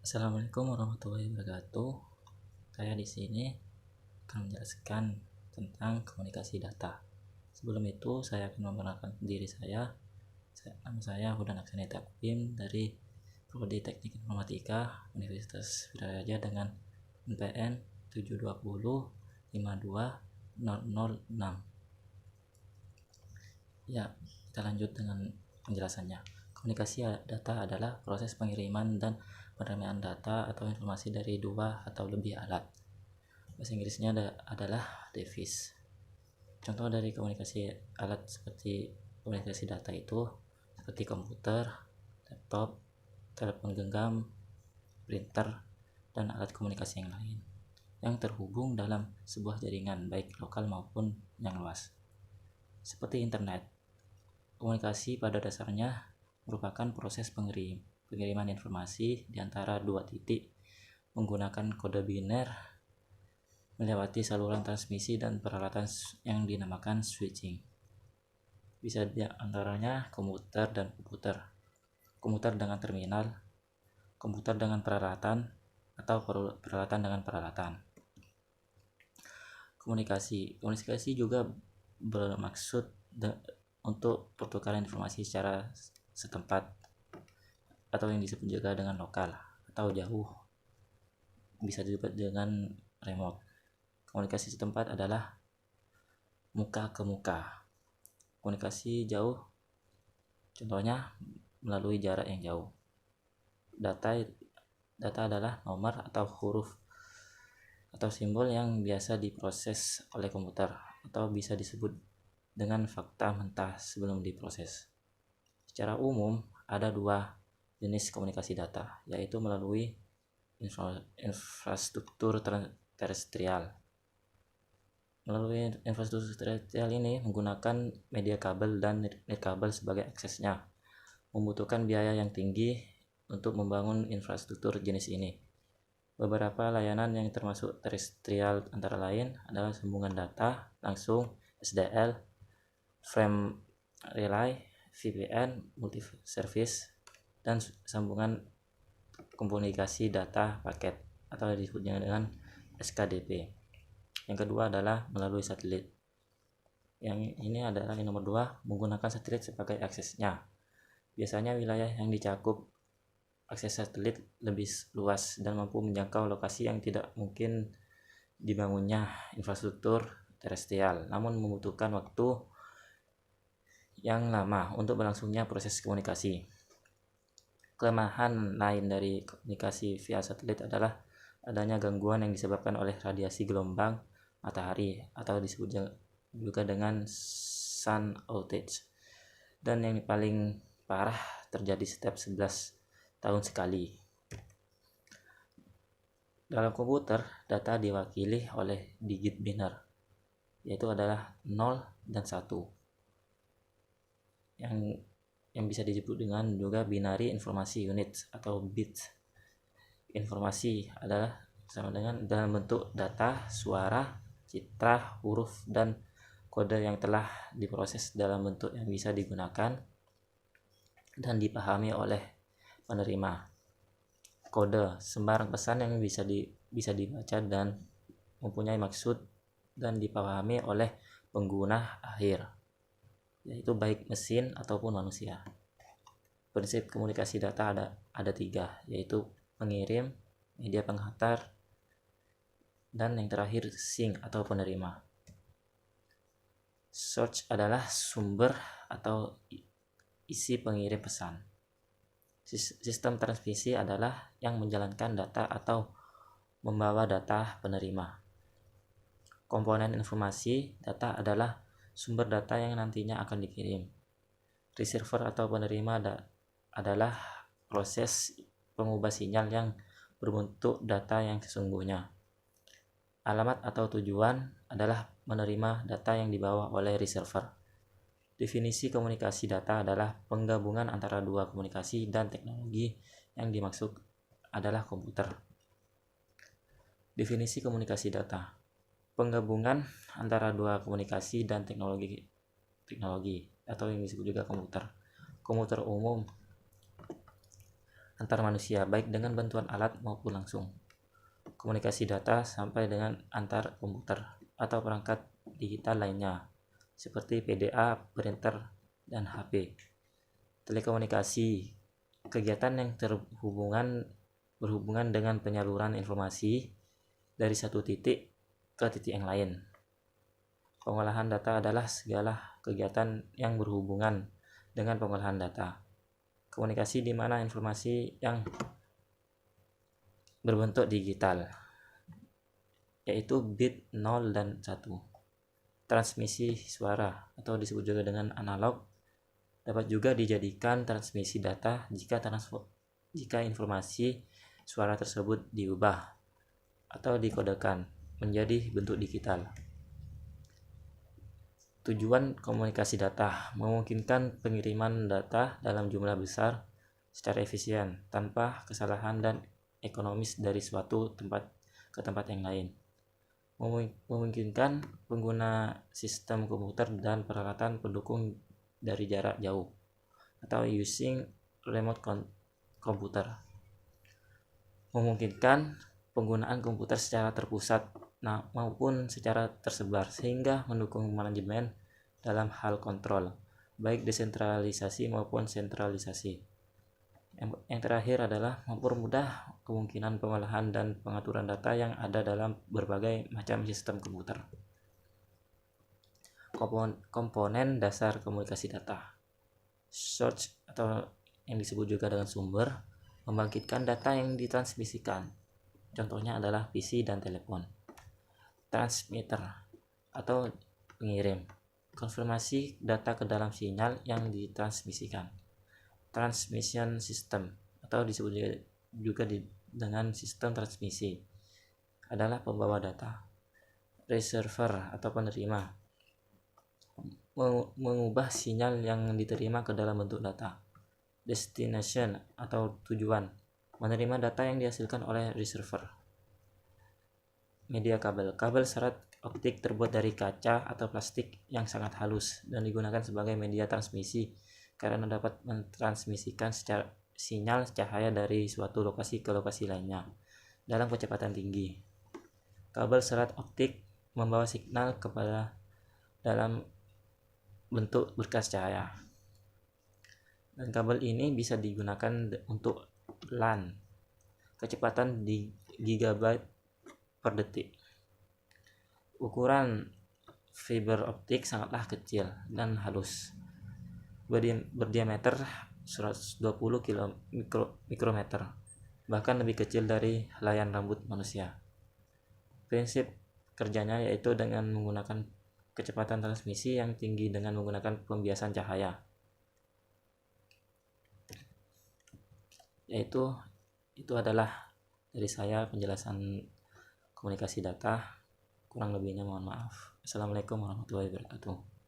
Assalamualaikum warahmatullahi wabarakatuh. Saya di sini akan menjelaskan tentang komunikasi data. Sebelum itu, saya akan memperkenalkan diri saya. Nama saya Hudan Aksani Takvim dari Prodi Teknik Informatika Universitas Wiraraja dengan NPN 720 52006. Ya, kita lanjut dengan penjelasannya. Komunikasi data adalah proses pengiriman dan penerimaan data atau informasi dari dua atau lebih alat. Bahasa Inggrisnya adalah device. Contoh dari komunikasi alat seperti komunikasi data itu seperti komputer, laptop, telepon genggam, printer, dan alat komunikasi yang lain yang terhubung dalam sebuah jaringan baik lokal maupun yang luas. Seperti internet, komunikasi pada dasarnya merupakan proses pengiriman informasi di antara dua titik menggunakan kode biner melewati saluran transmisi dan peralatan yang dinamakan switching. Bisa di antaranya komputer dan komputer, komputer dengan terminal, komputer dengan peralatan, atau peralatan dengan peralatan. Komunikasi juga bermaksud untuk pertukaran informasi secara setempat atau yang disebut juga dengan lokal atau jauh, bisa disebut dengan remote. Komunikasi setempat adalah muka ke muka. Komunikasi jauh contohnya melalui jarak yang jauh. Data adalah nomor atau huruf atau simbol yang biasa diproses oleh komputer atau bisa disebut dengan fakta mentah sebelum diproses. Secara umum ada dua jenis komunikasi data, yaitu melalui infrastruktur terestrial. Melalui infrastruktur terestrial ini menggunakan media kabel dan net kabel sebagai aksesnya, membutuhkan biaya yang tinggi untuk membangun infrastruktur jenis ini. Beberapa layanan yang termasuk terestrial antara lain adalah sambungan data langsung SDL, frame relay, VPN, multi-service, dan sambungan komunikasi data paket atau disebutnya dengan SKDP. Yang kedua adalah melalui satelit. Yang ini adalah yang nomor 2, menggunakan satelit sebagai aksesnya. Biasanya wilayah yang dicakup akses satelit lebih luas dan mampu menjangkau lokasi yang tidak mungkin dibangunnya infrastruktur terestrial, namun membutuhkan waktu yang lama untuk berlangsungnya proses komunikasi. Kelemahan lain dari komunikasi via satelit adalah adanya gangguan yang disebabkan oleh radiasi gelombang matahari atau disebut juga dengan sun outage, dan yang paling parah terjadi setiap 11 tahun sekali. Dalam komputer, data diwakili oleh digit biner, yaitu adalah 0 dan 1. Yang bisa disebut dengan juga binary informasi unit atau bit. Informasi adalah sama dengan dalam bentuk data, suara, citra, huruf, dan kode yang telah diproses dalam bentuk yang bisa digunakan dan dipahami oleh penerima. Kode sembarang pesan yang bisa dibaca dan mempunyai maksud dan dipahami oleh pengguna akhir, yaitu baik mesin ataupun manusia. Prinsip komunikasi data ada 3, yaitu pengirim, media penghantar, dan yang terakhir sink atau penerima. Source adalah sumber atau isi pengirim pesan. Sistem transmisi adalah yang menjalankan data atau membawa data penerima. Komponen informasi data adalah sumber data yang nantinya akan dikirim. Receiver atau penerima adalah proses pengubah sinyal yang berbentuk data yang sesungguhnya. Alamat atau tujuan adalah menerima data yang dibawa oleh receiver. Definisi komunikasi data adalah penggabungan antara dua komunikasi dan teknologi yang dimaksud adalah komputer. Definisi komunikasi data: penggabungan antara dua komunikasi dan teknologi atau yang disebut juga komputer. Komputer umum antar manusia, baik dengan bantuan alat maupun langsung. Komunikasi data sampai dengan antar komputer atau perangkat digital lainnya, seperti PDA, printer, dan HP. Telekomunikasi, kegiatan yang berhubungan dengan penyaluran informasi dari satu titik ke titik yang lain. Pengolahan data adalah segala kegiatan yang berhubungan dengan pengolahan data. Komunikasi di mana informasi yang berbentuk digital, yaitu bit 0 dan 1. Transmisi suara atau disebut juga dengan analog dapat juga dijadikan transmisi data jika informasi suara tersebut diubah atau dikodekan menjadi bentuk digital. Tujuan komunikasi data memungkinkan pengiriman data dalam jumlah besar secara efisien tanpa kesalahan dan ekonomis dari suatu tempat ke tempat yang lain. Memungkinkan pengguna sistem komputer dan peralatan pendukung dari jarak jauh atau using remote computer. Memungkinkan penggunaan komputer secara terpusat maupun secara tersebar sehingga mendukung manajemen dalam hal kontrol, baik desentralisasi maupun sentralisasi. Yang terakhir adalah mempermudah kemungkinan pengolahan dan pengaturan data yang ada dalam berbagai macam sistem komputer. Komponen dasar komunikasi data. Source atau yang disebut juga dengan sumber, membangkitkan data yang ditransmisikan. Contohnya adalah PC dan telepon. Transmitter atau pengirim, konfirmasi data ke dalam sinyal yang ditransmisikan. Transmission system atau disebut juga dengan sistem transmisi adalah pembawa data. Receiver atau penerima, mengubah sinyal yang diterima ke dalam bentuk data. Destination atau tujuan, menerima data yang dihasilkan oleh receiver. Media kabel. Kabel serat optik terbuat dari kaca atau plastik yang sangat halus dan digunakan sebagai media transmisi karena dapat mentransmisikan secara sinyal cahaya dari suatu lokasi ke lokasi lainnya dalam kecepatan tinggi. Kabel serat optik membawa signal kepada dalam bentuk berkas cahaya. Dan kabel ini bisa digunakan untuk LAN, kecepatan di gigabyte per detik. Ukuran fiber optik sangatlah kecil dan halus, berdiameter 120 mikrometer, bahkan lebih kecil dari helaian rambut manusia. Prinsip kerjanya yaitu dengan menggunakan kecepatan transmisi yang tinggi dengan menggunakan pembiasan cahaya. Itu adalah dari saya penjelasan komunikasi data. Kurang lebihnya mohon maaf. Assalamualaikum warahmatullahi wabarakatuh.